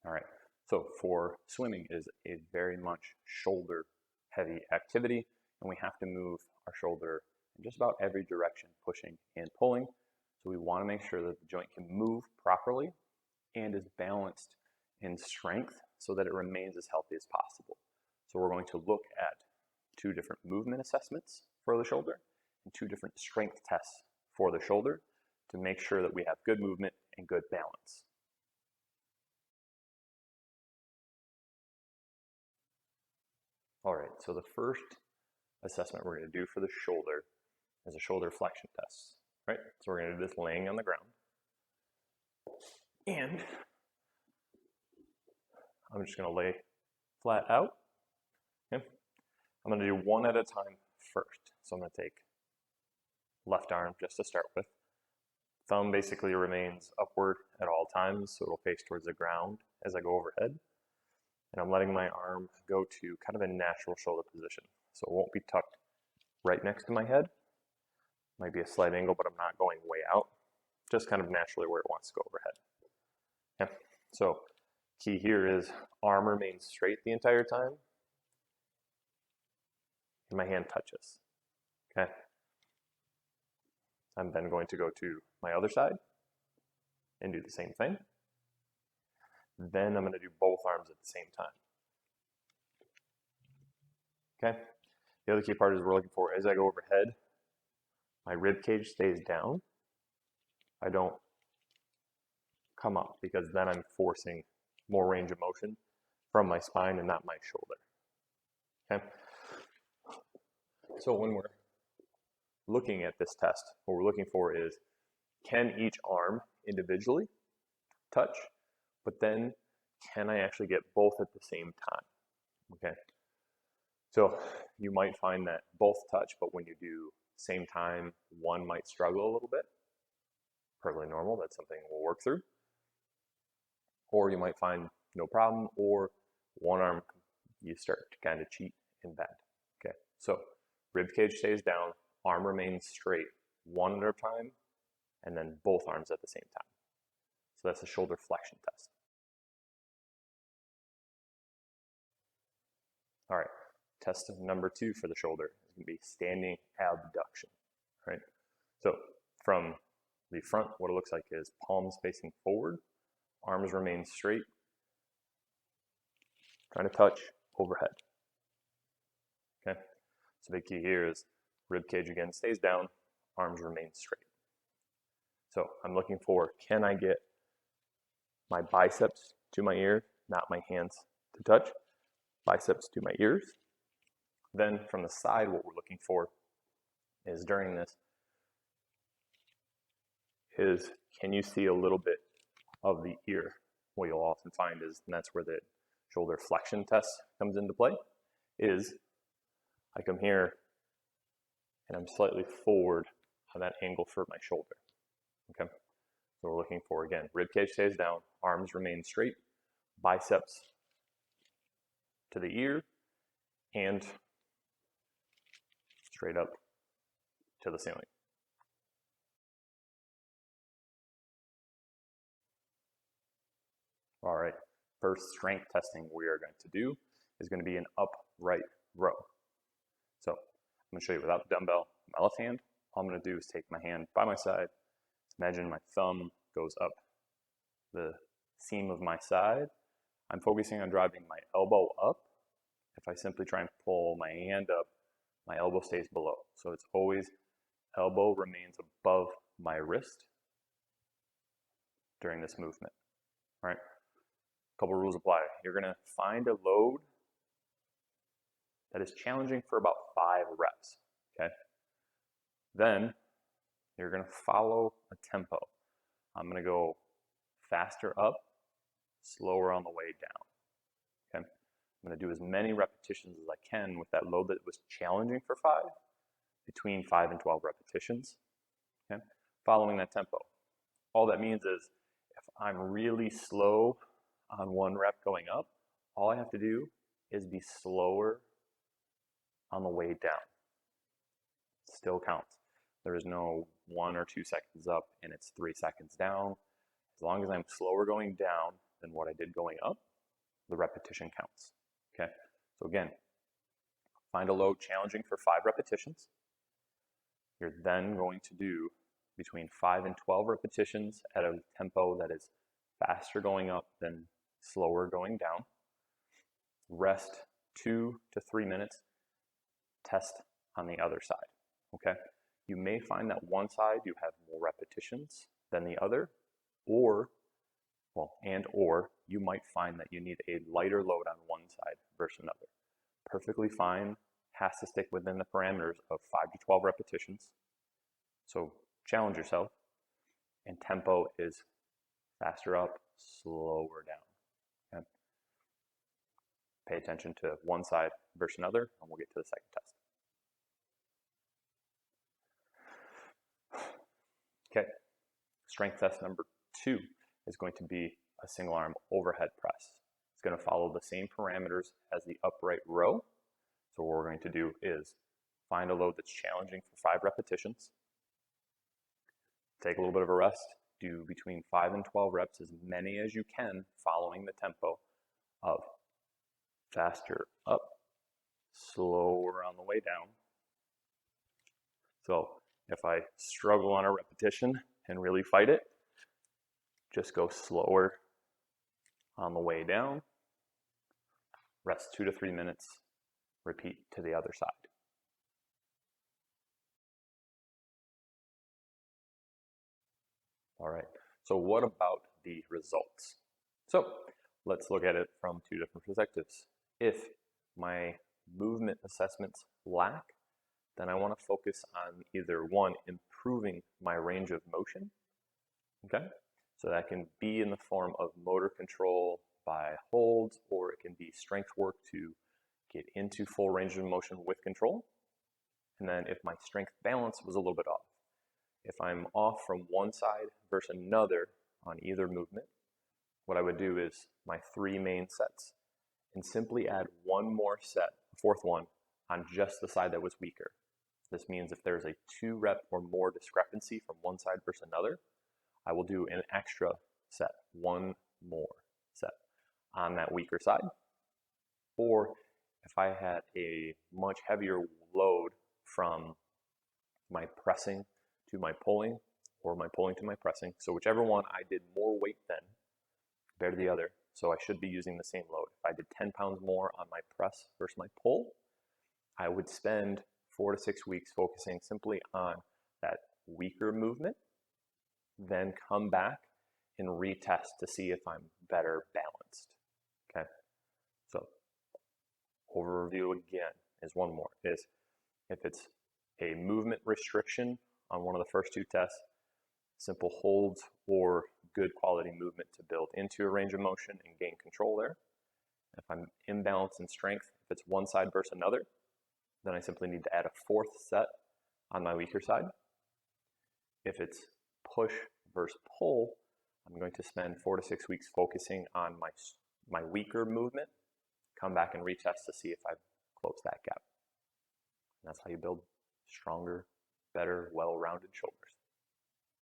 All right, so for swimming is a very much shoulder heavy activity, and we have to move our shoulder in just about every direction, pushing and pulling. So we want to make sure that the joint can move properly and is balanced in strength so that it remains as healthy as possible. So we're going to look at 2 different movement assessments for the shoulder and 2 different strength tests for the shoulder to make sure that we have good movement and good balance. All right, so the first assessment we're going to do for the shoulder is a shoulder flexion test, right? So we're going to do this laying on the ground. And I'm just going to lay flat out. Okay? I'm going to do one at a time first. So I'm going to take left arm just to start with. Thumb basically remains upward at all times, so it'll face towards the ground as I go overhead. And I'm letting my arm go to kind of a natural shoulder position. So it won't be tucked right next to my head. Might be a slight angle, but I'm not going way out. Just kind of naturally where it wants to go overhead. Okay. So key here is arm remains straight the entire time. And my hand touches. Okay. I'm then going to go to my other side and do the same thing. Then I'm going to do both arms at the same time. Okay. The other key part is we're looking for, as I go overhead, my rib cage stays down. I don't come up because then I'm forcing more range of motion from my spine and not my shoulder. Okay. So when we're looking at this test, what we're looking for is, can each arm individually touch, but then can I actually get both at the same time? Okay. So you might find that both touch, but when you do same time, one might struggle a little bit. Perfectly normal, that's something we'll work through. Or you might find no problem, or one arm, you start to kind of cheat and bend. Okay, so rib cage stays down, arm remains straight, one at a time, and then both arms at the same time. So that's a shoulder flexion test. All right, test number 2 for the shoulder is going to be standing abduction, right? So from the front, what it looks like is palms facing forward, arms remain straight, trying to touch overhead. Okay, so the key here is rib cage again stays down, arms remain straight. So I'm looking for, can I get my biceps to my ear, not my hands to touch, biceps to my ears. Then from the side, what we're looking for is during this is, can you see a little bit of the ear? What you'll often find is, and that's where the shoulder flexion test comes into play, is I come here and I'm slightly forward on that angle for my shoulder. Okay, so we're looking for, again, rib cage stays down, arms remain straight, biceps to the ear, and straight up to the ceiling. All right, first strength testing we are going to do is going to be an upright row. So I'm going to show you without the dumbbell, my left hand. All I'm going to do is take my hand by my side. Imagine my thumb goes up the seam of my side. I'm focusing on driving my elbow up. If I simply try and pull my hand up, my elbow stays below. So it's always elbow remains above my wrist during this movement. All right. A couple rules apply. You're going to find a load that is challenging for about 5 reps. Okay. Then you're going to follow a tempo. I'm going to go faster up, slower on the way down. Okay. I'm going to do as many repetitions as I can with that load that was challenging for 5, between 5 and 12 repetitions. Okay. Following that tempo. All that means is if I'm really slow on 1 rep going up, all I have to do is be slower on the way down. Still counts. There is no 1 or 2 seconds up and it's 3 seconds down. As long as I'm slower going down than what I did going up, the repetition counts. Okay, so again, find a load challenging for 5 repetitions. You're then going to do between 5 and 12 repetitions at a tempo that is faster going up than slower going down. Rest 2 to 3 minutes, test on the other side, okay? You may find that one side you have more repetitions than the other, or you might find that you need a lighter load on one side versus another. Perfectly fine, has to stick within the parameters of 5 to 12 repetitions. So challenge yourself, and tempo is faster up, slower down. Okay? Pay attention to one side versus another, and we'll get to the second test. Okay, strength test number 2 is going to be a single arm overhead press. It's going to follow the same parameters as the upright row. So what we're going to do is find a load that's challenging for 5 repetitions. Take a little bit of a rest. Do between 5 and 12 reps, as many as you can, following the tempo of faster up, slower on the way down. So if I struggle on a repetition and really fight it, just go slower on the way down, rest 2 to 3 minutes, repeat to the other side. All right, so what about the results? So let's look at it from 2 different perspectives. If my movement assessments lack, then I want to focus on either one, improving my range of motion, okay? So that can be in the form of motor control by holds, or it can be strength work to get into full range of motion with control. And then if my strength balance was a little bit off, if I'm off from one side versus another on either movement, what I would do is my 3 main sets and simply add one more set, a 4th one, on just the side that was weaker. This means if there's a 2 rep or more discrepancy from one side versus another, I will do an extra set, one more set on that weaker side. Or if I had a much heavier load from my pressing to my pulling, or my pulling to my pressing, so whichever one I did more weight than compared to the other, so I should be using the same load. If I did 10 pounds more on my press versus my pull, I would spend 4 to 6 weeks focusing simply on that weaker movement, then come back and retest to see if I'm better balanced, okay? So overview again is one more, is if it's a movement restriction on one of the first 2 tests, simple holds or good quality movement to build into a range of motion and gain control there. If I'm imbalanced in strength, if it's one side versus another, then I simply need to add a 4th set on my weaker side. If it's push versus pull, I'm going to spend 4 to 6 weeks focusing on my weaker movement, come back and retest to see if I've closed that gap. And that's how you build stronger, better, well-rounded shoulders.